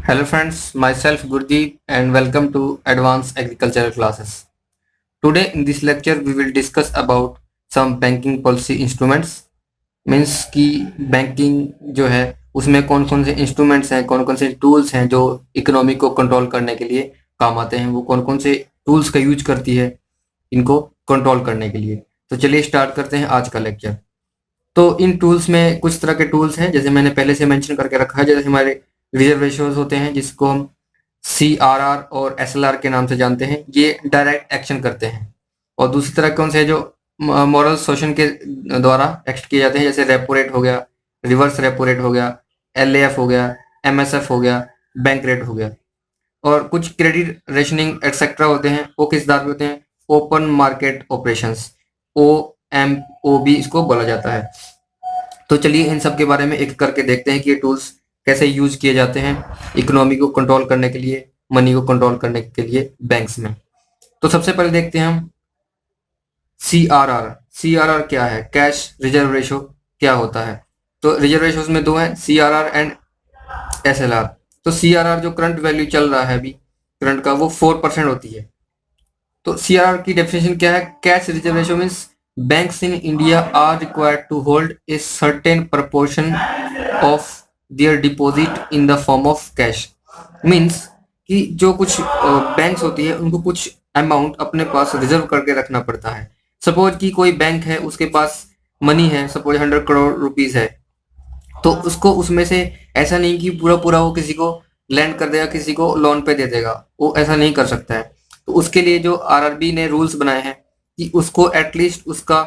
Hello friends, myself Gurdeep and welcome to Advanced Agricultural Classes. Today in this lecture we will discuss about some banking policy instruments means कि banking जो है उसमें कौन कौन से instruments हैं, कौन कौन से टूल्स हैं जो इकोनॉमी को कंट्रोल करने के लिए काम आते हैं, वो कौन कौन से टूल्स का यूज करती है इनको कंट्रोल करने के लिए। तो चलिए स्टार्ट करते हैं आज का लेक्चर। तो इन टूल्स में कुछ तरह के टूल्स हैं, जैसे मैंने पहले से मेंशन करके रखा है, जैसे हमारे रिजर्व रेशियोज होते हैं जिसको हम CRR और SLR के नाम से जानते हैं, ये डायरेक्ट एक्शन करते हैं। और दूसरी तरह कौन से जो मॉरल शोषण के द्वारा एक्ट किए जाते हैं, जैसे रेपो रेट हो गया, रिवर्स रेपो रेट हो गया, LAF हो गया, MSF हो गया, बैंक रेट हो गया। और कुछ क्रेडिट रेशनिंग एक्सेट्रा होते हैं, वो किस आधार पे होते हैं? ओपन मार्केट ऑपरेशंस, OMOB इसको बोला जाता है। तो चलिए इन सब के बारे में एक करके देखते हैं कि ये टूल्स कैसे यूज किए जाते हैं इकोनॉमी को कंट्रोल करने के लिए, मनी को कंट्रोल करने के लिए बैंक्स में। तो सबसे पहले देखते हैं हम CRR। CRR क्या है? कैश रिजर्व रेशो क्या होता है? तो रिजर्व रेशोज में दो हैं, CRR एंड SLR। तो CRR जो करंट वैल्यू चल रहा है अभी करंट का, वो 4% होती है। तो CRR की डेफिनेशन क्या है? Cash reserve ratio means banks in India are required to hold a certain proportion of their deposit in the form of cash। Means कि जो कुछ बैंक्स होती है उनको कुछ अमाउंट अपने पास रिजर्व करके रखना पड़ता है। सपोज कि कोई बैंक है, उसके पास मनी है, सपोज 100 करोड़ रुपीस है, तो उसको उसमें से ऐसा नहीं कि पूरा पूरा वो किसी को लैंड कर देगा, किसी को लोन पे दे देगा, वो ऐसा नहीं कर सकता है। तो उसके लिए जो RRB ने रूल्स बनाए हैं कि उसको एटलीस्ट उसका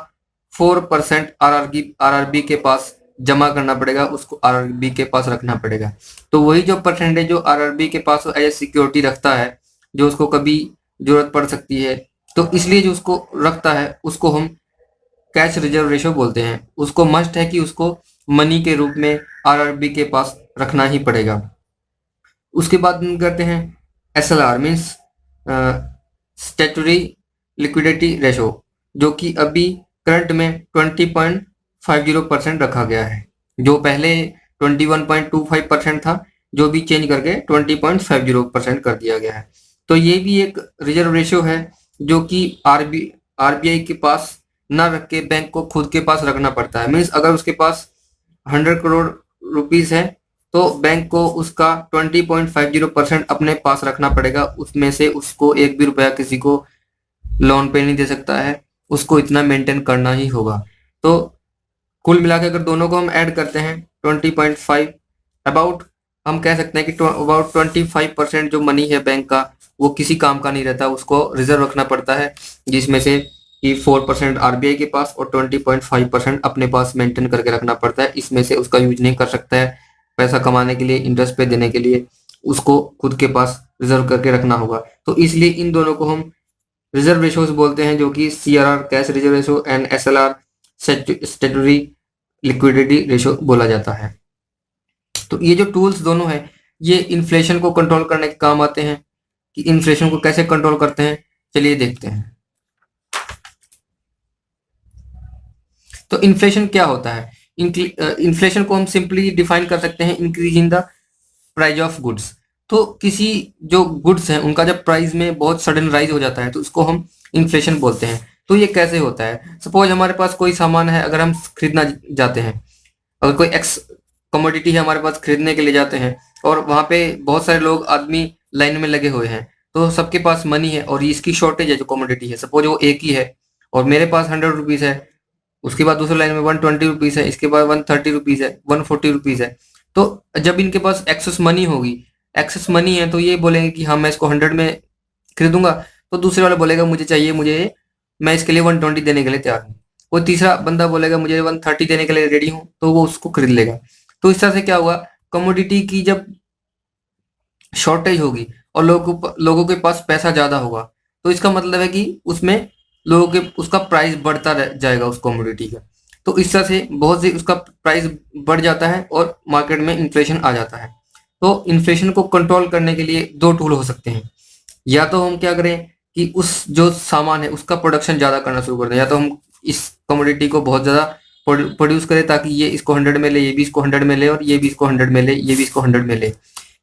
4% RRB के पास जमा करना पड़ेगा, उसको RRB के पास रखना पड़ेगा। तो वही जो परसेंटेज जो RRB के पास एज सिक्योरिटी रखता है, जो उसको कभी जरूरत पड़ सकती है, तो इसलिए जो उसको रखता है उसको हम कैश रिजर्व रेशो बोलते हैं। उसको मस्ट है कि उसको मनी के रूप में RRB के पास रखना ही पड़ेगा। उसके बाद हम करते हैं SLR means statutory liquidity ratio, जो कि अभी करंट में 20.50% रखा गया है। जो पहले 21.25% था, जो भी चेंज करके 20.50% कर दिया गया है। तो ये भी एक रिजर्व रेशो है जो कि RBI के पास ना रख के बैंक को खुद के पास रखना पड़ता है। मीन्स अगर उसके पास 100 करोड़ रुपीस है तो बैंक को उसका 20.50% अपने पास रखना पड़ेगा। उसमें से उसको एक भी रुपया किसी को लोन पे नहीं दे सकता है, उसको इतना मेंटेन करना ही होगा। तो कुल मिला के अगर दोनों को हम ऐड करते हैं 20.5, अबाउट हम कह सकते हैं कि अबाउट 25% जो मनी है बैंक का वो किसी काम का नहीं रहता, उसको रिजर्व रखना पड़ता है, जिसमें से कि 4% RBI के पास और 20.5% अपने पास मेंटेन करके रखना पड़ता है। इसमें से उसका यूज नहीं कर सकता है, पैसा कमाने के लिए, इंटरेस्ट पे देने के लिए उसको खुद के पास रिजर्व करके रखना होगा। तो इसलिए इन दोनों को हम रिजर्व रेशोज बोलते हैं, जो कि CRR cash reserve ratio and SLR statutory liquidity ratio बोला जाता है। तो ये जो टूल्स दोनों हैं ये इन्फ्लेशन को कंट्रोल करने के काम आते हैं। कि इन्फ्लेशन को कैसे कंट्रोल करते हैं चलिए देखते हैं। तो इन्फ्लेशन क्या होता है? इन्फ्लेशन को हम सिंपली डिफाइन कर सकते हैं increase in the price of goods. तो किसी जो गुड्स हैं उनका जब प्राइस में बहुत सडन राइज हो जाता है तो उसको हम इन्फ्लेशन बोलते हैं। तो ये कैसे होता है? सपोज हमारे पास कोई सामान है, अगर हम खरीदना जाते हैं, अगर कोई एक्स कमोडिटी है हमारे पास खरीदने के लिए जाते हैं और वहाँ पे बहुत सारे लोग आदमी लाइन में लगे हुए हैं, तो सबके पास मनी है और इसकी शॉर्टेज है जो कमोडिटी है, सपोज वो एक ही है और मेरे पास 100 रुपीज़ है, उसके बाद दूसरे लाइन में 120 रुपीज़ है, इसके बाद 130 रुपीज़ है, 140 रुपीज़ है। तो जब इनके पास एक्सेस मनी होगी, एक्सेस मनी है, तो ये बोलेंगे कि हाँ मैं इसको 100 में खरीदूंगा, तो दूसरे वाला बोलेगा मुझे चाहिए, मुझे मैं इसके लिए 120 देने के लिए तैयार हूँ। कोई तीसरा बंदा बोलेगा मुझे 130 देने के लिए रेडी हूँ, तो वो उसको खरीद लेगा। तो इस तरह से क्या हुआ, कमोडिटी की जब शॉर्टेज होगी और लोगों के पास पैसा ज़्यादा होगा, तो इसका मतलब है कि उसमें लोगों के उसका प्राइस बढ़ता जाएगा उस कमोडिटी का। तो इस तरह से बहुत से उसका प्राइस बढ़ जाता है और मार्केट में इन्फ्लेशन आ जाता है। तो इन्फ्लेशन को कंट्रोल करने के लिए दो टूल हो सकते हैं। या तो हम क्या करें कि उस जो सामान है उसका प्रोडक्शन ज़्यादा करना शुरू कर दें, या तो हम इस कमोडिटी को बहुत ज़्यादा प्रोड्यूस करें ताकि ये इसको 100 में ले, ये भी इसको 100 में ले, और ये भी इसको 100 में ले, ये भी इसको 100 में ले।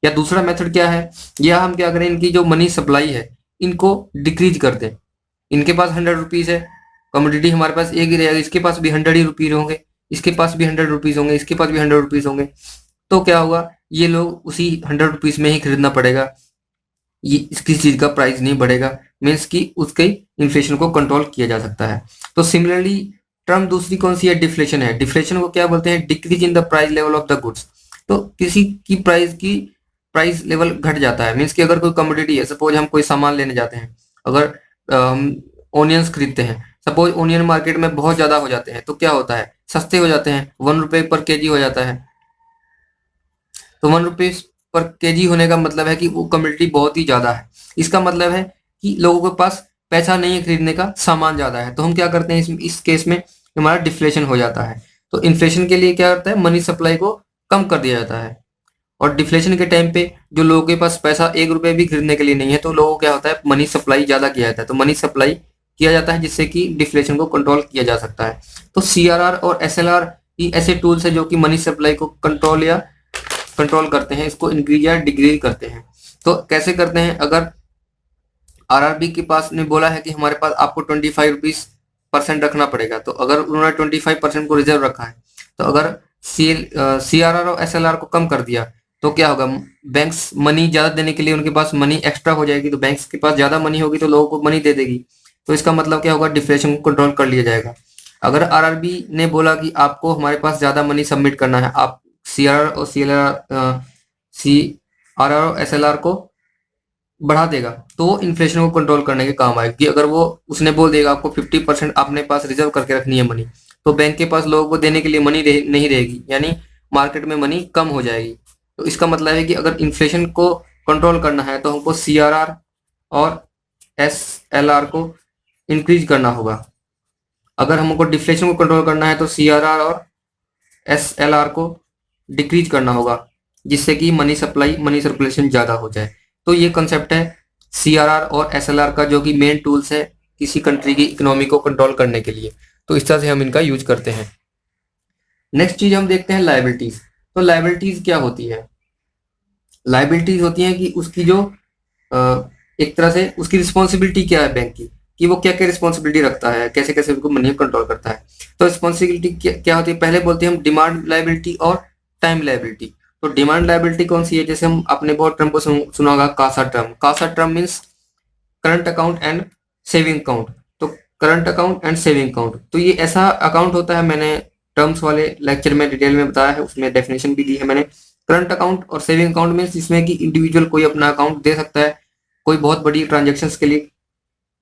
या दूसरा मेथड क्या है, या हम क्या करें, इनकी जो मनी सप्लाई है इनको डिक्रीज कर दें। इनके पास 100 रुपीज है, कमोडिटी हमारे पास एक ही रहेगा, इसके पास भी 100 ही रुपीज होंगे, इसके पास भी 100 रुपीज होंगे, इसके पास भी 100 रुपीज होंगे। तो क्या होगा, ये लोग उसी 100 रुपीज में ही खरीदना पड़ेगा, ये किसी चीज का प्राइस नहीं बढ़ेगा, मीन्स कि उसके इन्फ्लेशन को कंट्रोल किया जा सकता है। तो सिमिलरली टर्म दूसरी कौन सी है, डिफ्लेशन है। डिफ्लेशन को क्या बोलते हैं, decrease in the price level of the goods. तो किसी की प्राइस लेवल घट जाता है, मीन्स कि अगर कोई कमोडिटी है, सपोज हम कोई सामान लेने जाते हैं, अगर हम ओनियंस खरीदते हैं, सपोज ओनियन मार्केट में बहुत ज्यादा हो जाते हैं, तो क्या होता है, सस्ते हो जाते हैं, 1 रुपए पर केजी हो जाता है। तो 1 रुपीज पर केजी होने का मतलब है कि वो कमोडिटी बहुत ही ज्यादा है। इसका मतलब है कि लोगों के पास पैसा नहीं है खरीदने का, सामान ज्यादा है। तो हम क्या करते हैं, इस केस में हमारा डिफ्लेशन हो जाता है। तो इन्फ्लेशन के लिए क्या होता है, मनी सप्लाई को कम कर दिया जाता है। और डिफ्लेशन के टाइम पे जो लोगों के पास पैसा 1 रुपए भी खरीदने के लिए नहीं है, तो लोगों को क्या होता है, मनी सप्लाई ज्यादा किया जाता है। तो मनी सप्लाई किया जाता है जिससे कि डिफ्लेशन को कंट्रोल किया जा सकता है। तो सीआरआर और एसएलआर ये ऐसे टूल्स है जो कि मनी सप्लाई को कंट्रोल करते हैं, इसको इंक्रीज या डिक्रीज करते हैं। तो कैसे करते हैं, अगर आरआरबी के पास ने बोला है कि हमारे पास आपको 25% रखना पड़ेगा, तो अगर उन्होंने 25% को रिजर्व रखा है, तो अगर सीआरआर और एसएलआर को कम कर दिया, तो क्या होगा, बैंक्स मनी ज्यादा देने के लिए उनके पास मनी एक्स्ट्रा हो जाएगी। तो बैंक्स के पास ज्यादा मनी होगी तो लोगों को मनी दे देगी। तो इसका मतलब क्या होगा, डिफ्लेशन को कंट्रोल कर लिया जाएगा। अगर आरआरबी ने बोला कि आपको हमारे पास ज्यादा मनी सबमिट करना है, आप सीआरआर और एसएलआर को बढ़ा देगा, तो वो इन्फ्लेशन को कंट्रोल करने के काम आएगी। अगर वो उसने बोल देगा आपको 50% अपने पास रिजर्व करके रखनी है मनी, तो बैंक के पास लोगों को देने के लिए मनी नहीं रहेगी, यानी मार्केट में मनी कम हो जाएगी। तो इसका मतलब है कि अगर इन्फ्लेशन को कंट्रोल करना है तो हमको सीआरआर और एसएलआर को इंक्रीज करना होगा। अगर हमको डिफ्लेशन को कंट्रोल करना है तो सीआरआर और एसएलआर को डिक्रीज करना होगा, जिससे कि मनी सर्कुलेशन ज्यादा हो जाए। तो ये कंसेप्ट है सीआरआर और एसएलआर का, जो कि मेन टूल्स है किसी कंट्री की इकोनॉमी को कंट्रोल करने के लिए। तो इस तरह से हम इनका यूज करते हैं। नेक्स्ट चीज हम देखते हैं लायबिलिटीज। तो लायबिलिटीज क्या होती है, लायबिलिटीज होती है कि उसकी जो एक तरह से उसकी रिस्पॉन्सिबिलिटी क्या है बैंक की, कि वो क्या क्या रिस्पॉन्सिबिलिटी रखता है, कैसे कैसे उनको मनी कंट्रोल करता है। तो रिस्पॉन्सिबिलिटी क्या होती है, पहले बोलते हैं हम डिमांड लायबिलिटी और टाइम लायबिलिटी। तो डिमांड लायबिलिटी कौन सी है, जैसे हम आपने बहुत टर्म को सुना होगा, CASA term. CASA term means current account and saving account. तो current account and saving account, तो ये ऐसा अकाउंट होता है, मैंने टर्म्स वाले लेक्चर में डिटेल में बताया है, उसमें डेफिनेशन भी दी है मैंने। करंट अकाउंट और सेविंग अकाउंट मीन्स जिसमें कि इंडिविजुअल कोई अपना अकाउंट दे सकता है, कोई बहुत बड़ी ट्रांजेक्शन्स के लिए।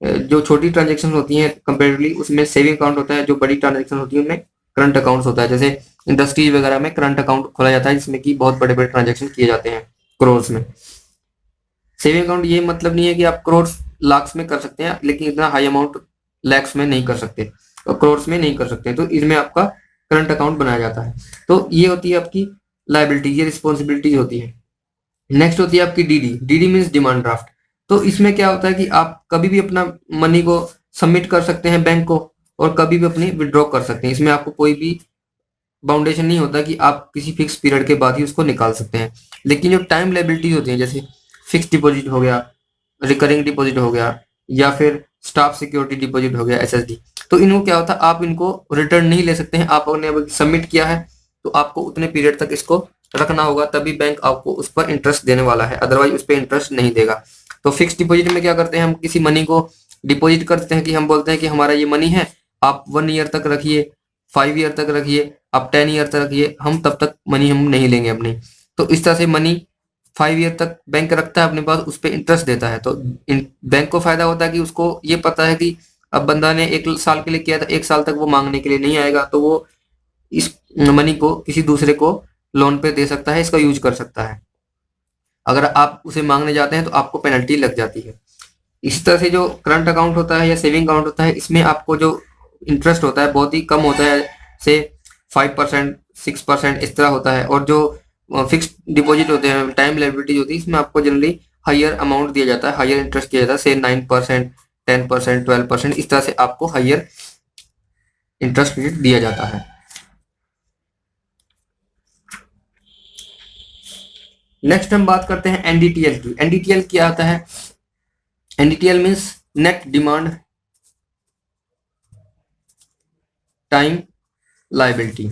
जो छोटी ट्रांजेक्शन होती हैं कंपेरेटिवली उसमें सेविंग अकाउंट होता है, जो बड़ी ट्रांजेक्शन होती है उनमें करंट अकाउंट होता है। जैसे इंडस्ट्रीज वगैरह में करंट अकाउंट खोला जाता है जिसमें कि बहुत बड़े बड़े ट्रांजेक्शन किए जाते हैं करोड़ में। सेविंग अकाउंट ये मतलब नहीं है कि आप करोड़ लाख्स में कर सकते हैं, लेकिन इतना हाई अमाउंट लैक्स में नहीं कर सकते और करोड़ में नहीं कर सकते, तो इसमें आपका करंट अकाउंट बनाया जाता है। तो ये होती है आपकी लायबिलिटी, ये रिस्पॉन्सिबिलिटीज होती है। नेक्स्ट होती है आपकी DD. DD means demand draft. तो इसमें क्या होता है कि आप कभी भी अपना मनी को सबमिट कर सकते हैं बैंक को, और कभी भी अपनी विड्रॉ कर सकते हैं। इसमें आपको कोई भी बाउंडेशन नहीं होता कि आप किसी फिक्स पीरियड के बाद ही उसको निकाल सकते हैं। लेकिन जो टाइम लायबिलिटीज होती है, जैसे फिक्स डिपॉजिट हो गया, रिकरिंग डिपॉजिट हो गया, या फिर स्टाफ सिक्योरिटी डिपॉजिट हो गया, एसएसडी, तो इनको क्या होता है, आप इनको रिटर्न नहीं ले सकते हैं। आपने अब सबमिट किया है तो आपको उतने पीरियड तक इसको रखना होगा, तभी बैंक आपको उस पर इंटरेस्ट देने वाला है, अदरवाइज उस पर इंटरेस्ट नहीं देगा। तो फिक्स डिपॉजिट में क्या करते हैं, हम किसी मनी को डिपॉजिट करते हैं, कि हम बोलते हैं कि हमारा ये मनी है, आप 1 ईयर तक रखिए, 5 ईयर तक रखिए, आप 10 ईयर तक रखिए, हम तब तक मनी हम नहीं लेंगे अपनी। तो इस तरह से मनी 5 ईयर तक बैंक रखता है अपने पास, उस पर इंटरेस्ट देता है। तो बैंक को फायदा होता है कि उसको ये पता है कि अब बंदा ने 1 साल के लिए किया था, 1 साल तक वो मांगने के लिए नहीं आएगा, तो वो इस मनी को किसी दूसरे को लोन पे दे सकता है, इसका यूज कर सकता है। अगर आप उसे मांगने जाते हैं तो आपको पेनल्टी लग जाती है। इस तरह से जो करंट अकाउंट होता है या सेविंग अकाउंट होता है, इसमें आपको जो इंटरेस्ट होता है बहुत ही कम होता है, से 5%, 6% इस तरह होता है। और जो फिक्स डिपॉजिट होते हैं, टाइम लायबिलिटी होती है, इसमें आपको जनरली हायर अमाउंट दिया जाता है, हायर इंटरेस्ट दिया जाता है, से 9%, 10%, 12%, इस तरह से आपको हायर इंटरेस्ट रेट दिया जाता है। नेक्स्ट हम बात करते हैं एनडीटीएल की। एनडीटीएल क्या होता है? NDTL means net demand time liability.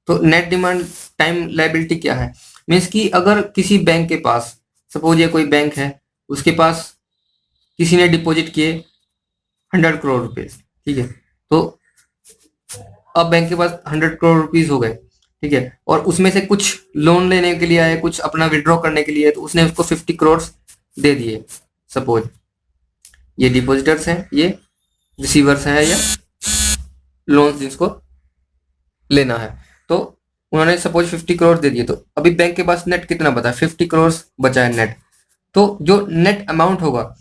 तो नेट डिमांड टाइम लायबिलिटी क्या है? मीन्स कि अगर किसी बैंक के पास, सपोज ये कोई बैंक है, उसके पास किसी ने डिपॉजिट किए 100 करोड़ रुपए, ठीक है, तो अब बैंक के पास 100 करोड़ रुपीज हो गए, ठीक है, और उसमें से कुछ लोन लेने के लिए आए, कुछ अपना विड्रॉ करने के लिए, तो उसने उसको 50 करोड़ दे दिए। सपोज ये डिपॉजिटर्स हैं, ये रिसीवर्स हैं या लोन जिसको लेना है, तो उन्होंने सपोज 50 करोड़ दे दिए, तो अभी बैंक के पास नेट कितना बचा है? 50 करोड़ बचा है नेट। तो जो नेट अमाउंट होगा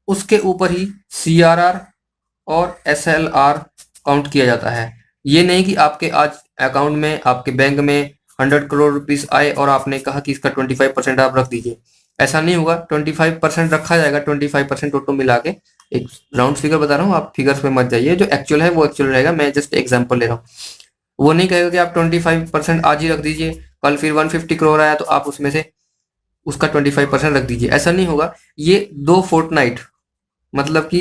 उसके ऊपर ही सीआरआर और एसएलआर काउंट किया जाता है। ये नहीं कि आपके आज अकाउंट में, आपके बैंक में 100 करोड़ रुपीस आए और आपने कहा कि इसका 25% आप रख दीजिए। ऐसा नहीं होगा, 25% रखा जाएगा, 25% टोटल मिला के। एक राउंड फिगर बता रहा हूँ, आप फिगर्स में मत जाइए, जो एक्चुअल है वो एक्चुअल रहेगा, मैं जस्ट एग्जांपल ले रहा हूँ। वो नहीं कहेगा कि आप 25% आज ही रख दीजिए, कल फिर 150 करोड़ आया तो आप उसमें से उसका 25% रख दीजिए, ऐसा नहीं होगा। ये 2 फोर्टनाइट मतलब कि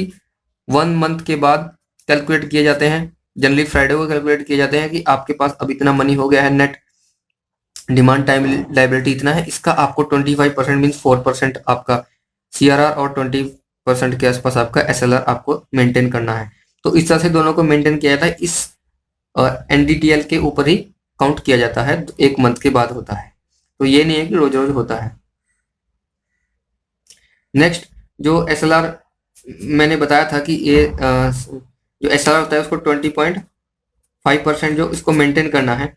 1 मंथ के बाद कैलकुलेट किए जाते हैं। जनरली फ्राइडे को कैलकुलेट किए जाते हैं कि आपके पास अब इतना मनी हो गया है, नेट डिमांड टाइम लायबिलिटी इतना है, इसका आपको 25% मीन्स 4% आपका सीआरआर और 20% के आसपास आपका एसएलआर आपको मेंटेन करना है। तो इस तरह से दोनों को मेंटेन किया जाता है। इस एनडीटीएल के ऊपर ही काउंट किया जाता है, 1 मंथ के बाद होता है, तो ये नहीं है कि रोज रोज होता है। नेक्स्ट जो एसएलआर मैंने बताया था कि ये जो एसएलआर होता है उसको 20.5% जो इसको मेंटेन करना है।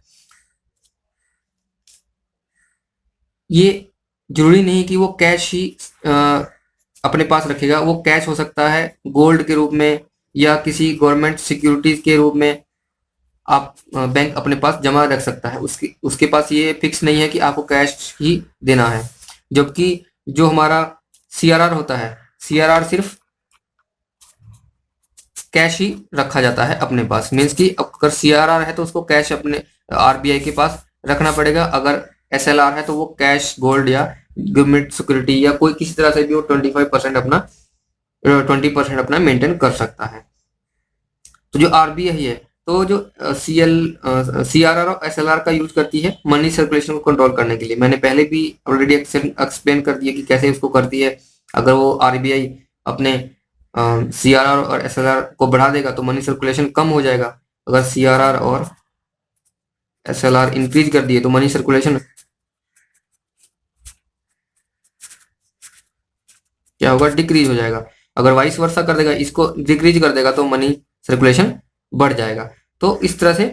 ये जरूरी नहीं कि वो कैश ही अपने पास रखेगा, वो कैश हो सकता है गोल्ड के रूप में या किसी गवर्नमेंट सिक्योरिटीज के रूप में आप बैंक अपने पास जमा रख सकता है। उसके पास ये फिक्स नहीं है कि आपको कैश ही देना है। जबकि जो हमारा सीआरआर होता है, सीआरआर सिर्फ कैश ही रखा जाता है अपने पास। मीन्स कि अगर सीआरआर है तो उसको कैश अपने आरबीआई के पास रखना पड़ेगा, अगर एसएलआर है तो वो कैश, गोल्ड या गवर्नमेंट सिक्योरिटी या कोई किसी तरह से भी वो 20% अपना मेंटेन कर सकता है। तो जो आरबीआई है, तो जो सीआरआर और एसएलआर का यूज करती है मनी सर्कुलेशन को कंट्रोल करने के लिए। मैंने पहले भी ऑलरेडी एक्सप्लेन कर दिया कि कैसे उसको करती है। अगर वो आरबीआई अपने सीआरआर और एसएलआर को बढ़ा देगा तो मनी सर्कुलेशन कम हो जाएगा, अगर सीआरआर और एसएलआर इंक्रीज कर दिए तो मनी सर्कुलेशन क्या होगा? डिक्रीज हो जाएगा। अगर वाइस वर्सा कर देगा, इसको डिक्रीज कर देगा तो मनी सर्कुलेशन बढ़ जाएगा। तो इस तरह से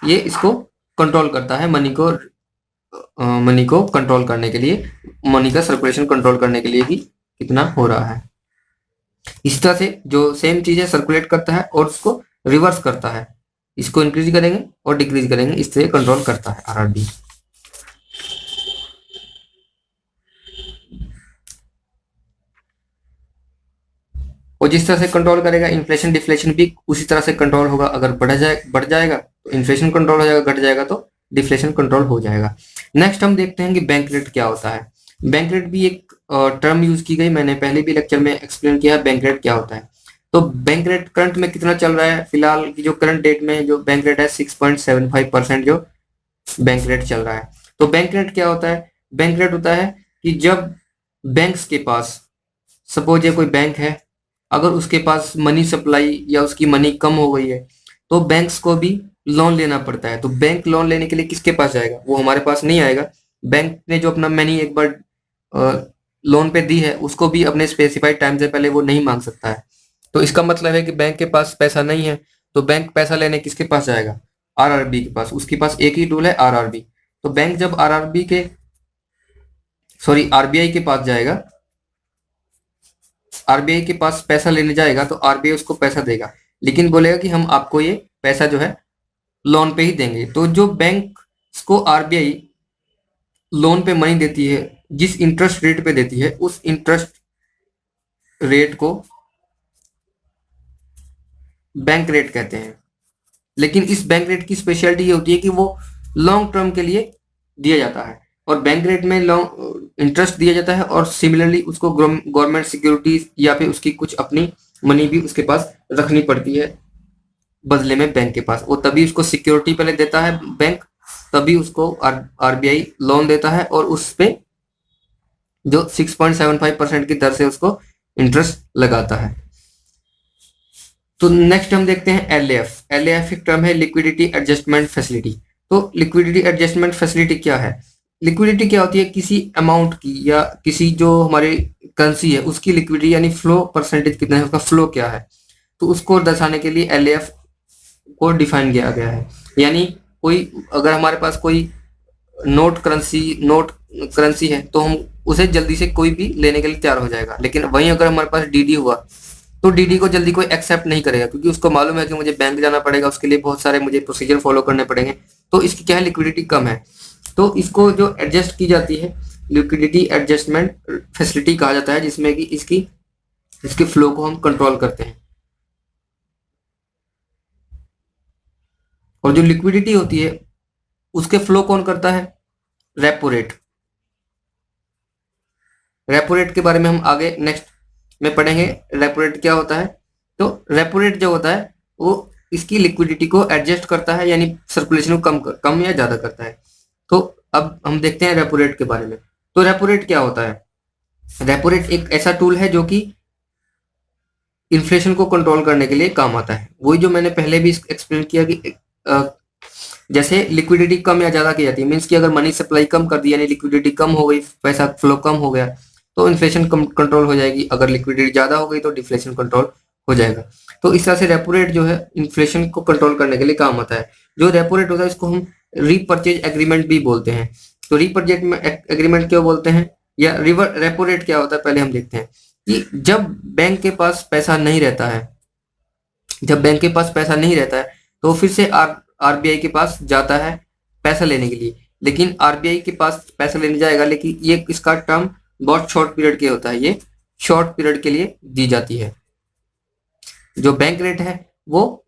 ये इसको कंट्रोल करता है, मनी को कंट्रोल करने के लिए, मनी का सर्कुलेशन कंट्रोल करने के लिए कि कितना हो रहा है। इस तरह से जो सेम चीज है सर्कुलेट करता है और उसको रिवर्स करता है, इसको इंक्रीज करेंगे और डिक्रीज करेंगे, इस तरह कंट्रोल करता है आरआरबी। और जिस तरह से कंट्रोल करेगा इन्फ्लेशन डिफ्लेशन भी उसी तरह से कंट्रोल होगा। अगर बढ़ जाएगा तो इन्फ्लेशन कंट्रोल हो जाएगा, घट जाएगा तो डिफ्लेशन कंट्रोल हो जाएगा। नेक्स्ट हम देखते हैं कि बैंक रेट क्या होता है। बैंक रेट भी एक टर्म यूज की गई, मैंने पहले भी लेक्चर में एक्सप्लेन किया है बैंक रेट क्या होता है। तो बैंक रेट करंट में कितना चल रहा है? फिलहाल की जो करंट डेट में जो बैंक रेट है 6.75% जो बैंक रेट चल रहा है। तो बैंक रेट क्या होता है? बैंक रेट होता है कि जब बैंक्स के पास, सपोज ये कोई बैंक है, अगर उसके पास मनी सप्लाई या उसकी मनी कम हो गई है तो बैंक्स को भी लोन लेना पड़ता है। तो बैंक लोन लेने के लिए किसके पास जाएगा? वो हमारे पास नहीं आएगा। बैंक ने जो अपना मनी एक बार लोन पे दी है उसको भी अपने स्पेसिफाइड टाइम से पहले वो नहीं मांग सकता है। तो इसका मतलब है कि बैंक के पास पैसा नहीं है, तो बैंक पैसा लेने किसके पास जाएगा? आरआरबी के पास। उसके पास एक ही टूल है आरआरबी। तो बैंक जब आरबीआई के पास जाएगा, आरबीआई के पास पैसा लेने जाएगा तो आरबीआई उसको पैसा देगा, लेकिन बोलेगा कि हम आपको ये पैसा जो है लोन पे ही देंगे। तो जो बैंक को आरबीआई लोन पे मनी देती है, जिस इंटरेस्ट रेट पे देती है, उस इंटरेस्ट रेट को बैंक रेट कहते हैं। लेकिन इस बैंक रेट की स्पेशलिटी ये होती है कि वो लॉन्ग टर्म के लिए दिया जाता है और बैंक रेट में लॉन्ग इंटरेस्ट दिया जाता है और सिमिलरली उसको गवर्नमेंट सिक्योरिटीज या फिर उसकी कुछ अपनी मनी भी उसके पास रखनी पड़ती है बदले में बैंक के पास। वो तभी उसको सिक्योरिटी पहले देता है बैंक, तभी उसको आरबीआई लोन देता है और उस पे जो 6.75% की दर से उसको इंटरेस्ट लगाता है। तो नेक्स्ट हम देखते हैं एलएएफ। एलएएफ एक टर्म है, लिक्विडिटी एडजस्टमेंट फैसिलिटी। तो लिक्विडिटी एडजस्टमेंट फैसिलिटी क्या है? लिक्विडिटी क्या होती है? किसी अमाउंट की या किसी जो हमारी करेंसी है उसकी लिक्विडिटी यानी फ्लो परसेंटेज कितना है, उसका फ्लो क्या है, तो उसको दर्शाने के लिए एलएएफ को डिफाइन किया गया है। यानी कोई अगर हमारे पास कोई नोट करेंसी है तो हम उसे जल्दी से कोई भी लेने के लिए तैयार हो जाएगा, लेकिन वहीं अगर हमारे पास डीडी हुआ तो डीडी को जल्दी कोई एक्सेप्ट नहीं करेगा क्योंकि उसको मालूम है कि मुझे बैंक जाना पड़ेगा, उसके लिए बहुत सारे मुझे प्रोसीजर फॉलो करने पड़ेंगे, तो इसकी क्या है, लिक्विडिटी कम है। तो इसको जो एडजस्ट की जाती है लिक्विडिटी एडजस्टमेंट फैसिलिटी कहा जाता है, जिसमें कि इसके फ्लो को हम कंट्रोल करते हैं। और जो लिक्विडिटी होती है उसके फ्लो कौन करता है? Repo rate. रेपो रेट के बारे में हम आगे नेक्स्ट में पढ़ेंगे। रेपो रेट क्या होता है? तो रेपो रेट जो होता है वो इसकी लिक्विडिटी को एडजस्ट करता है, यानी सर्कुलेशन को कम या ज्यादा करता है। तो अब हम देखते हैं रेपो रेट के बारे में। तो रेपो रेट क्या होता है? रेपो रेट एक ऐसा टूल है जो कि इन्फ्लेशन को कंट्रोल करने के लिए काम आता है। वही जो मैंने पहले भी एक्सप्लेन किया कि जैसे लिक्विडिटी कम या ज्यादा की जाती है, मीन्स कि अगर मनी सप्लाई कम कर दी यानी लिक्विडिटी कम हो गई, पैसा फ्लो कम हो गया, तो इन्फ्लेशन कंट्रोल हो जाएगी। अगर लिक्विडिटी ज्यादा हो गई तो डिफ्लेशन कंट्रोल हो जाएगा। तो इस तरह से रेपो रेट जो है इन्फ्लेशन को कंट्रोल करने के लिए काम आता है। जो रेपो रेट होता है इसको हम रीपर्चेज एग्रीमेंट भी बोलते हैं। तो रीपर्चेज एग्रीमेंट क्यों बोलते हैं, या रेपो रेट क्या होता है पहले हम देखते हैं कि जब बैंक के पास पैसा नहीं रहता है, तो फिर से आरबीआई के पास जाता है पैसा लेने के लिए, लेकिन आरबीआई के पास पैसा लेने जाएगा, लेकिन ये इसका टर्म बहुत शॉर्ट पीरियड के होता है, ये शॉर्ट पीरियड के लिए दी जाती है। जो बैंक रेट है वो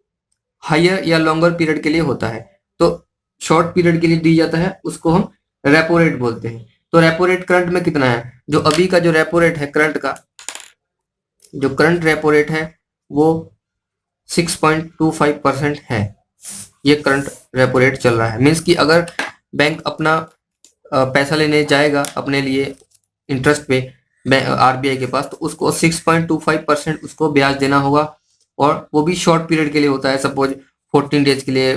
हायर या लॉन्गर पीरियड के लिए होता है, तो शॉर्ट पीरियड के लिए दी जाता है, उसको हम रेपो रेट बोलते हैं। तो रेपो रेट करंट में कितना है? जो अभी का जो रेपो रेट है करंट रेपो रेट है वो 6.25% है। ये करंट रेपो रेट चल रहा है। मीन्स कि अगर बैंक अपना पैसा लेने जाएगा अपने लिए इंटरेस्ट पे आरबीआई के पास, तो उसको 6.25% उसको ब्याज देना होगा, और वो भी शॉर्ट पीरियड के लिए होता है, सपोज 14 डेज के लिए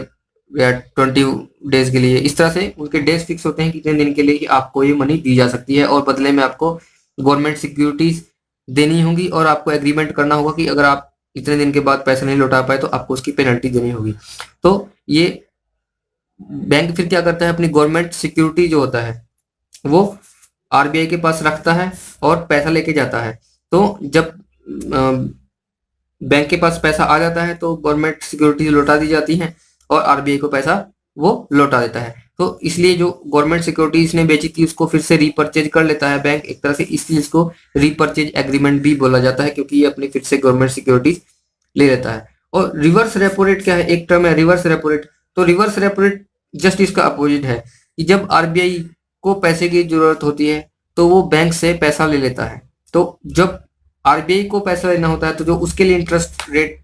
या 20 डेज के लिए। इस तरह से उनके डेज फिक्स होते हैं कितने दिन के लिए कि आपको ये मनी दी जा सकती है, और बदले में आपको गवर्नमेंट सिक्योरिटीज देनी होगी, और आपको एग्रीमेंट करना होगा कि अगर आप इतने दिन के बाद पैसा नहीं लौटा पाए तो आपको उसकी पेनल्टी देनी होगी। तो ये बैंक फिर क्या करता है, अपनी गवर्नमेंट सिक्योरिटी जो होता है वो आरबीआई के पास रखता है और पैसा लेके जाता है। तो जब बैंक के पास पैसा आ जाता है तो गवर्नमेंट सिक्योरिटी लौटा दी जाती है और आरबीआई को पैसा वो लौटा देता है। तो इसलिए जो गवर्नमेंट सिक्योरिटी इसने बेची थी उसको फिर से रीपर्चेज कर लेता है बैंक एक तरह से, इसलिए इसको रीपर्चेज एग्रीमेंट भी बोला जाता है, क्योंकि ये अपनी फिर से गवर्नमेंट सिक्योरिटीज ले लेता है। और रिवर्स रेपो रेट क्या है? एक टर्म है रिवर्स रेपो रेट। तो रिवर्स रेपो रेट जस्ट इसका अपोजिट है कि जब आरबीआई को पैसे की जरूरत होती है तो वो बैंक से पैसा ले लेता है। तो जब आरबीआई को पैसा लेना होता है तो जो उसके लिए इंटरेस्ट रेट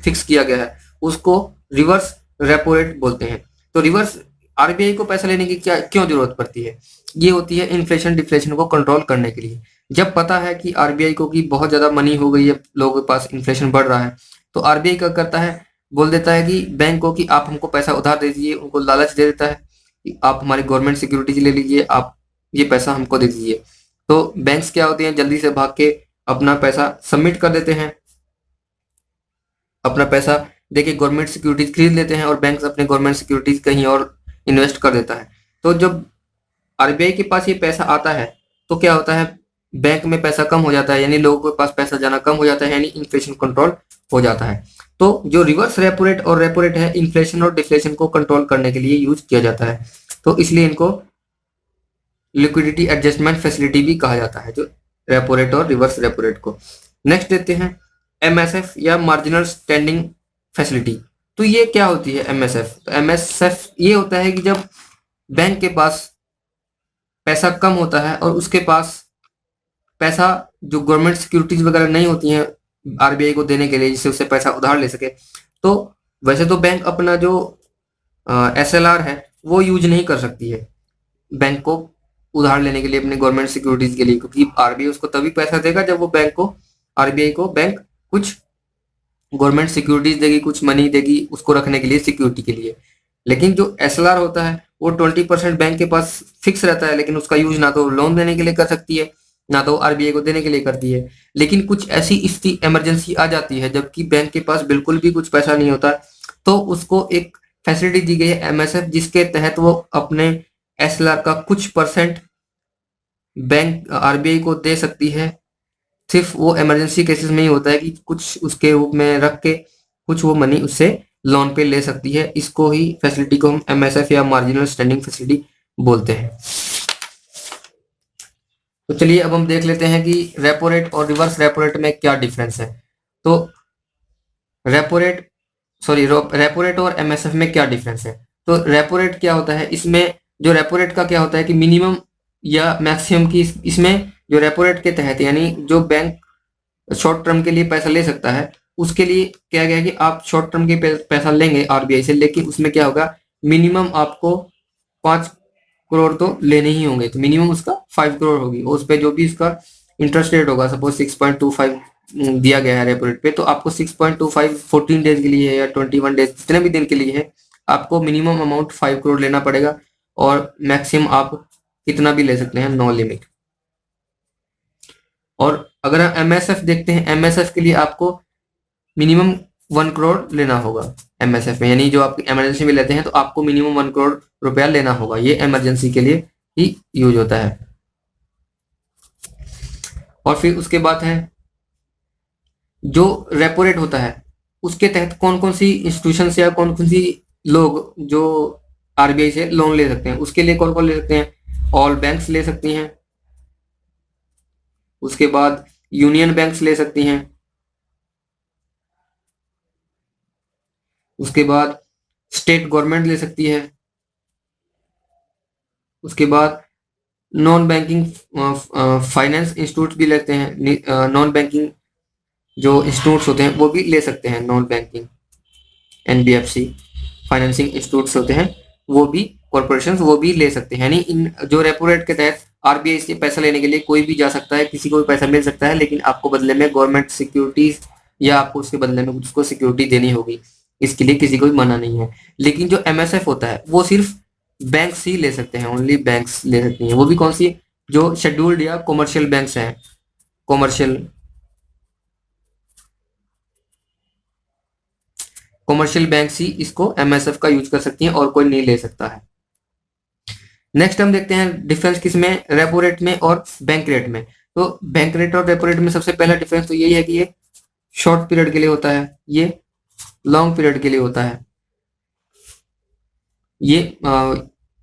फिक्स किया गया है उसको रिवर्स रेपो रेट बोलते हैं। तो रिवर्स आरबीआई को पैसा लेने की क्यों जरूरत पड़ती है? ये होती है इन्फ्लेशन डिफ्लेशन को कंट्रोल करने के लिए। जब पता है कि आरबीआई को कि बहुत ज्यादा मनी हो गई है, लोगों के पास इन्फ्लेशन बढ़ रहा है, तो आरबीआई क्या करता है, बोल देता है कि बैंक को कि आप हमको पैसा उधार दे दीजिए, उनको लालच दे देता है कि आप हमारी गवर्नमेंट सिक्योरिटीज ले लीजिए, आप ये पैसा हमको दे दीजिए। तो बैंक्स क्या होते हैं, जल्दी से भाग के अपना पैसा सबमिट कर देते हैं, अपना पैसा देके गवर्नमेंट सिक्योरिटीज खरीद लेते हैं, और बैंक अपने गवर्नमेंट सिक्योरिटीज कहीं और इन्वेस्ट कर देता है। तो जब आरबीआई के पास ये पैसा आता है तो क्या होता है, बैंक में पैसा कम हो जाता है, यानी लोगों के पास पैसा जाना कम हो जाता है, यानी इन्फ्लेशन कंट्रोल हो जाता है। तो जो रिवर्स रेपो रेट और रेपो रेट है, इन्फ्लेशन और डिफ्लेशन को कंट्रोल करने के लिए यूज किया जाता है, तो इसलिए इनको लिक्विडिटी एडजस्टमेंट फैसिलिटी भी कहा जाता है, जो रेपो रेट और रिवर्स रेपो रेट को। नेक्स्ट देते हैं एमएसएफ या मार्जिनल स्टैंडिंग फैसिलिटी। तो ये क्या होती है एमएसएफ? तो एमएसएफ ये होता है कि जब बैंक के पास पैसा कम होता है और उसके पास पैसा जो गवर्नमेंट सिक्योरिटीज वगैरह नहीं होती हैं आरबीआई को देने के लिए जिससे उससे पैसा उधार ले सके, तो वैसे तो बैंक अपना जो एसएलआर है वो यूज नहीं कर सकती है बैंक को उधार लेने के लिए अपने गवर्नमेंट सिक्योरिटीज के लिए, क्योंकि आरबीआई उसको तभी पैसा देगा जब वो आरबीआई को बैंक कुछ गवर्नमेंट सिक्योरिटीज देगी, कुछ मनी देगी उसको रखने के लिए, सिक्योरिटी के लिए। लेकिन जो एसएलआर होता है वो 20% बैंक के पास फिक्स रहता है, लेकिन उसका यूज ना तो लोन देने के लिए कर सकती है ना तो आरबीआई को देने के लिए करती है। लेकिन कुछ ऐसी स्थिति इमरजेंसी आ जाती है जबकि बैंक के पास बिल्कुल भी कुछ पैसा नहीं होता, तो उसको एक फैसिलिटी दी गई है एमएसएफ, जिसके तहत वो अपने एसएलआर का कुछ परसेंट बैंक आरबीआई को दे सकती है। सिर्फ वो इमरजेंसी केसेस में ही होता है कि कुछ उसके रूप में रख के कुछ वो मनी उससे लोन पे ले सकती है। इसको ही फैसिलिटी को हम एमएसएफ या मार्जिनल स्टैंडिंग फैसिलिटी बोलते हैं। तो चलिए अब हम देख लेते हैं कि रेपो रेट और रिवर्स रेपो रेट में क्या डिफरेंस है। तो रेपो रेट और एमएसएफ में क्या डिफरेंस है। तो रेपो रेट क्या होता है, इसमें जो रेपो रेट का क्या होता है कि मिनिमम या मैक्सिमम की, इसमें जो रेपो रेट के तहत यानी जो बैंक शॉर्ट टर्म के लिए पैसा ले सकता है उसके लिए क्या गया कि आप शॉर्ट टर्म के पैसा लेंगे आरबीआई से, लेकिन उसमें क्या होगा मिनिमम आपको 5 करोड़ तो लेने ही होंगे, तो मिनिमम उसका 5 करोड़ होगी और उस पर जो भी उसका इंटरेस्ट रेट होगा, सपोज 6.25 दिया गया है रेपो रेट पे, तो आपको 6.25 14 डेज के लिए या 21 डेज जितने भी दिन के लिए है आपको मिनिमम अमाउंट 5 करोड़ लेना पड़ेगा और मैक्सिमम आप कितना भी ले सकते हैं, नो लिमिट। और अगर हम एमएसएफ देखते हैं, एमएसएफ के लिए आपको मिनिमम 1 करोड़ लेना होगा एमएसएफ में, यानी जो आप इमरजेंसी में लेते हैं तो आपको मिनिमम 1 करोड़ रुपया लेना होगा, ये इमरजेंसी के लिए ही यूज होता है। और फिर उसके बाद है जो रेपो रेट होता है उसके तहत कौन कौन सी इंस्टीट्यूशन या कौन कौन सी लोग जो आरबीआई से लोन ले सकते हैं, उसके लिए कौन कौन ले सकते हैं, ऑल बैंक्स ले सकती हैं, उसके बाद यूनियन बैंक्स ले सकती हैं, उसके बाद स्टेट गवर्नमेंट ले सकती है, उसके बाद नॉन बैंकिंग फाइनेंस इंस्टीट्यूट भी लेते हैं, नॉन बैंकिंग जो इंस्टीट्यूट्स होते हैं वो भी ले सकते हैं, non banking NBFC financing institutes होते हैं वो भी, कॉर्पोरेशंस वो भी ले सकते हैं। यानी इन जो रेपो रेट के तहत आरबीआई से पैसा लेने के लिए कोई भी जा सकता है, किसी को भी पैसा मिल सकता है, लेकिन आपको बदले में गवर्नमेंट सिक्योरिटीज या आपको उसके बदले में उसको सिक्योरिटी देनी होगी, इसके लिए किसी को भी मना नहीं है। लेकिन जो एमएसएफ होता है वो सिर्फ बैंक्स ही ले सकते हैं, ओनली बैंक्स ले सकती हैं, वो भी कौन सी, जो शेड्यूल्ड या कॉमर्शियल बैंक्स हैं, कॉमर्शियल बैंक्स ही इसको एमएसएफ का यूज कर सकती हैं और कोई नहीं ले सकता है। नेक्स्ट हम देखते हैं डिफरेंस किसमें, रेपो रेट में और बैंक रेट में। तो बैंक रेट और रेपो रेट में सबसे पहला डिफरेंस तो यही है कि ये शॉर्ट पीरियड के लिए होता है, ये लॉन्ग पीरियड के लिए होता है। ये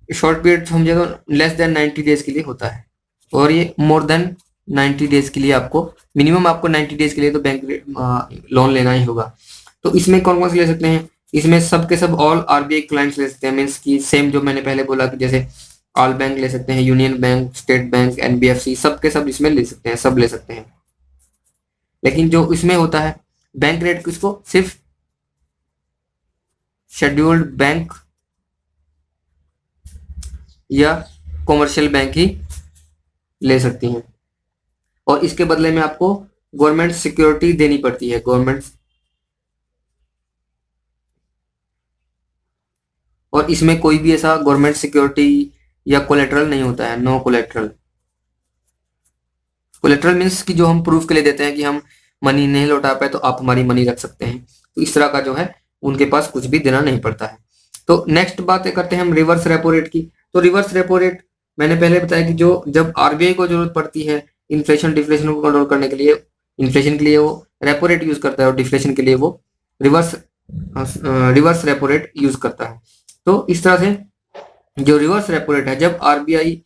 शॉर्ट पीरियड समझे तो लेस देन 90 डेज के लिए होता है और ये मोर देन 90 डेज के लिए आपको मिनिमम 90 डेज के लिए तो बैंक लोन लेना ही होगा। तो इसमें कौन कौन से ले सकते हैं, इसमें सब के सब ऑल आरबीआई क्लाइंट्स ले सकते हैं, मीन्स की सेम जो मैंने पहले बोला कि जैसे ऑल बैंक ले सकते हैं, union bank, state bank, NBFC, सब के सब इसमें ले सकते हैं, सब ले सकते हैं। लेकिन जो इसमें होता है बैंक रेट किसको, सिर्फ शेड्यूल्ड बैंक या कॉमर्शियल बैंक ही ले सकती हैं और इसके बदले में आपको गवर्नमेंट सिक्योरिटी देनी पड़ती है, गवर्नमेंट। और इसमें कोई भी ऐसा गवर्नमेंट सिक्योरिटी या कोलेटरल नहीं होता है, नो कोलेटरल। कोलेटरल मीन्स कि जो हम प्रूफ के लिए देते हैं कि हम मनी नहीं लौटा पाए तो आप हमारी मनी रख सकते हैं, तो इस तरह का जो है उनके पास कुछ भी देना नहीं पड़ता है। तो नेक्स्ट बात करते हैं हम रिवर्स रेपो रेट की। तो रिवर्स रेपो रेट मैंने पहले बताया कि जो जब आरबीआई को जरूरत पड़ती है इन्फ्लेशन डिफ्लेशन को कंट्रोल करने के लिए, इन्फ्लेशन के लिए वो रेपो रेट यूज करता है और डिफ्लेशन के लिए वो रिवर्स रेपो रेट यूज करता है। तो इस तरह से जो रिवर्स रेपो रेट है, जब आरबीआई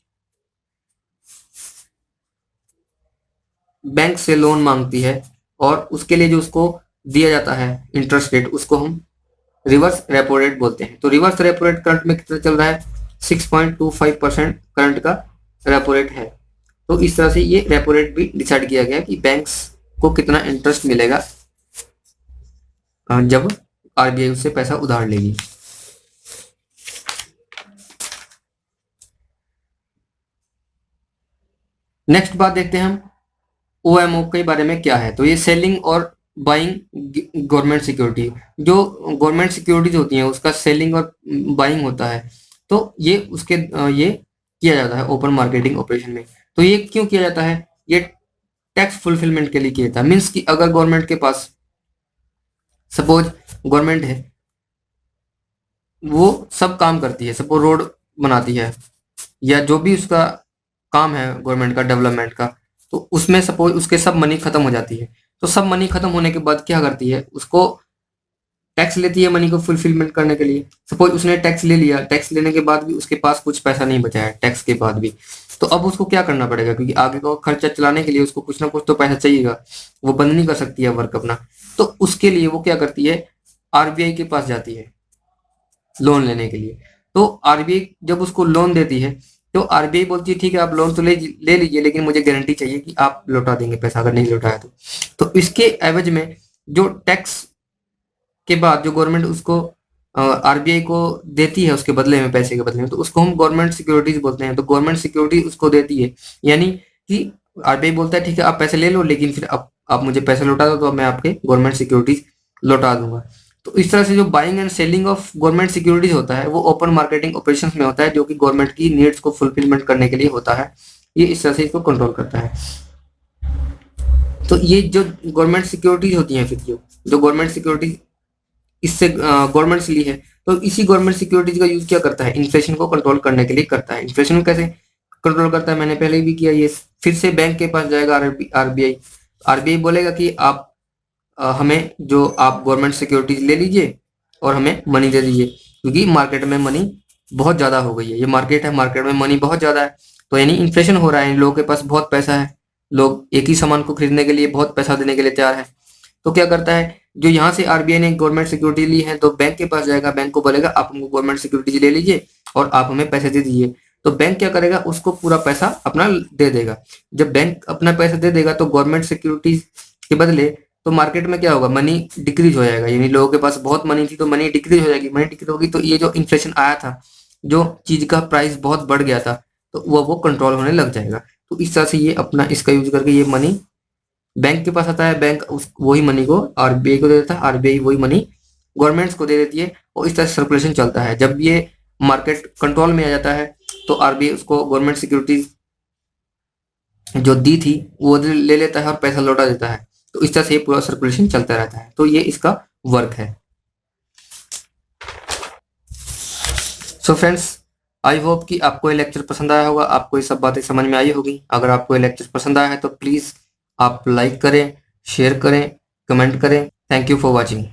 बैंक से लोन मांगती है और उसके लिए जो उसको दिया जाता है इंटरेस्ट रेट, उसको हम रिवर्स रेपो रेट बोलते हैं। तो रिवर्स रेपो रेट करंट में कितना चल रहा है, 6.25% करंट का रेपो रेट है। तो इस तरह से ये रेपो रेट भी डिसाइड किया गया कि बैंक्स को कितना इंटरेस्ट मिलेगा जब आरबीआई उससे पैसा उधार लेगी। नेक्स्ट बात देखते हैं हम ओएमओ के बारे में क्या है। तो ये सेलिंग और बाइंग गवर्नमेंट सिक्योरिटी, जो गवर्नमेंट सिक्योरिटीज होती हैं उसका सेलिंग और बाइंग होता है। तो ये उसके ये किया जाता है ओपन मार्केटिंग ऑपरेशन में। तो ये क्यों किया जाता है? ये टैक्स फुलफिलमेंट के लिए किया जाता है। मीन्स कि अगर गवर्नमेंट के पास, सपोज गवर्नमेंट है, वो सब काम करती है, सपोज रोड बनाती है या जो भी उसका काम है गवर्नमेंट का डेवलपमेंट का, तो उसमें सपोज उसके सब मनी खत्म हो जाती है। तो सब मनी खत्म होने के बाद क्या करती है, उसको टैक्स लेती है मनी को फुलफिलमेंट करने के लिए। सपोज उसने टैक्स ले लिया, टैक्स लेने के बाद भी उसके पास कुछ पैसा नहीं बचा है टैक्स के बाद भी, तो अब उसको क्या करना पड़ेगा, क्योंकि आगे का खर्चा चलाने के लिए उसको कुछ ना कुछ तो पैसा चाहिएगा, वो बंद नहीं कर सकती है वर्क अपना। तो उसके लिए वो क्या करती है, आरबीआई के पास जाती है लोन लेने के लिए। तो आरबीआई जब उसको लोन देती है तो आरबीआई बोलती है ठीक है आप लोन तो ले लीजिए, लेकिन मुझे गारंटी चाहिए कि आप लौटा देंगे पैसा अगर नहीं लौटाया तो इसके एवज में जो टैक्स के बाद जो गवर्नमेंट उसको आरबीआई को देती है उसके बदले में, पैसे के बदले में, तो उसको हम गवर्नमेंट सिक्योरिटीज बोलते हैं। तो गवर्नमेंट सिक्योरिटी उसको देती है, यानी कि आरबीआई बोलता है ठीक है आप पैसे ले लो, लेकिन फिर आप मुझे पैसे लौटा दो तो मैं आपके गवर्नमेंट सिक्योरिटीज लौटा दूंगा। तो इस तरह से जो buying and selling of government securities होता है वो ओपन मार्केटिंग ऑपरेशंस में होता है, जो कि गवर्नमेंट की नीड्स को फुलफिलमेंट करने के लिए होता है। ये इस तरह से इसको कंट्रोल करता है। तो ये जो गवर्नमेंट सिक्योरिटीज होती हैं, फिर जो गवर्नमेंट सिक्योरिटीज इससे गवर्नमेंट से ली है, तो इसी गवर्नमेंट सिक्योरिटीज का यूज क्या करता है, इन्फ्लेशन को कंट्रोल करने के लिए करता है। इन्फ्लेशन कैसे कंट्रोल करता है, मैंने पहले भी किया। ये फिर से बैंक के पास जाएगा आरबीआई, आरबीआई बोलेगा कि आप हमें जो आप गवर्नमेंट सिक्योरिटीज ले लीजिए और हमें मनी दे दीजिए, क्योंकि मार्केट में मनी बहुत ज़्यादा हो गई है। ये मार्केट है, मार्केट में मनी बहुत ज़्यादा है, तो यानी इन्फ्लेशन हो रहा है, लोगों के पास बहुत पैसा है, लोग एक ही सामान को खरीदने के लिए बहुत पैसा देने के लिए तैयार है। तो क्या करता है, जो यहाँ से आरबीआई ने गवर्नमेंट सिक्योरिटी ली है तो बैंक के पास जाएगा, बैंक को बोलेगा आप हमको गवर्नमेंट सिक्योरिटीज ले लीजिए और आप हमें पैसे दे दीजिए। तो बैंक क्या करेगा, उसको पूरा पैसा अपना दे देगा। जब बैंक अपना पैसा दे देगा तो गवर्नमेंट सिक्योरिटीज के बदले तो मार्केट में क्या होगा, मनी डिक्रीज हो जाएगा, यानी लोगों के पास बहुत मनी थी तो मनी डिक्रीज हो जाएगी। मनी डिक्रीज होगी तो ये जो इन्फ्लेशन आया था, जो चीज का प्राइस बहुत बढ़ गया था, तो वो कंट्रोल होने लग जाएगा। तो इस तरह से ये अपना इसका यूज करके ये मनी बैंक के पास आता है, बैंक उस वही मनी को आरबीआई को दे देता है, आरबीआई वही मनी गवर्नमेंट्स को दे देती है, और इस तरह से सर्कुलेशन चलता है। जब ये मार्केट कंट्रोल में आ जाता है तो आरबीआई उसको गवर्नमेंट सिक्योरिटीज जो दी थी वो ले लेता है और पैसा लौटा देता है। तो इस तरह से ये पूरा सर्कुलेशन चलता रहता है। तो ये इसका वर्क है। सो फ्रेंड्स, आई होप कि आपको ये लेक्चर पसंद आया होगा, आपको ये सब बातें समझ में आई होगी। अगर आपको ये लेक्चर पसंद आया है तो प्लीज़ आप लाइक करें, शेयर करें, कमेंट करें। Thank you for watching.